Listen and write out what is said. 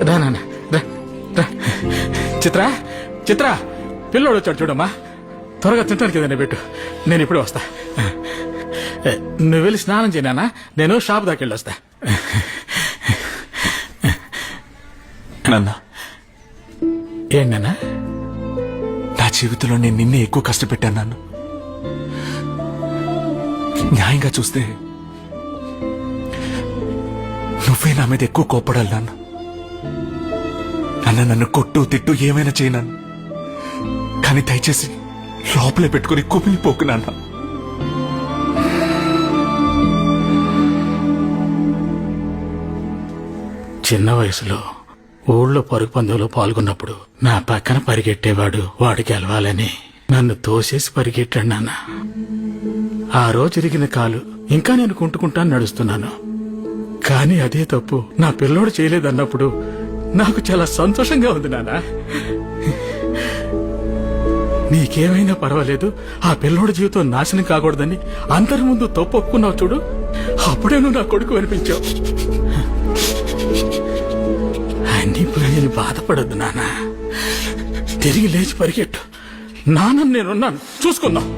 రా నాన్న రా రా. చిత్ర చిత్ర పిల్లోడు వచ్చాడు చూడమ్మా. త్వరగా తింటానికి ఏదైనా పెట్టు, నేను ఇప్పుడు వస్తా. నువ్వు వెళ్ళి స్నానం చేయనా, నేను షాప్ దాకా వెళ్ళి వస్తా. నాన్న, ఏంటన్నా? నా జీవితంలో నేను నిన్నే ఎక్కువ కష్టపెట్టాను నాన్న. న్యాయంగా చూస్తే నువ్వే నా మీద ఎక్కువ కోప్పడాలి నాన్న. నన్ను కొట్టు తిట్టు ఏమైనా చేయనాను, కానీ దయచేసి లోపలే పెట్టుకుని కుమిలిపోకు నాన్న. చిన్న వయసులో ఊళ్ళో పరుగు పందెంలో పాల్గొన్నప్పుడు నా పక్కన పరిగెట్టేవాడు వాడు గెలవాలని నన్ను తోసేసి పరిగెట్టాడు నాన్న. ఆ రోజు ఇరిగిన కాలు ఇంకా నేను కుంటుకుంటా నడుస్తున్నాను. కానీ అదే తప్పు నా పిల్లోడు చేయలేదన్నప్పుడు నాకు చాలా సంతోషంగా ఉంది నాన్న. నీకేమైనా పర్వాలేదు, ఆ పిల్లోడి జీవితం నాశనం కాకూడదని అందరి ముందు తప్పు ఒప్పుకున్నావు చూడు, అప్పుడే నువ్వు నా కొడుకు అనిపించావు. అన్ని నేను బాధపడద్దు నాన్న, తిరిగి లేచి పరిగెట్టు. నాన్న నేనున్నాను, చూసుకుందాం.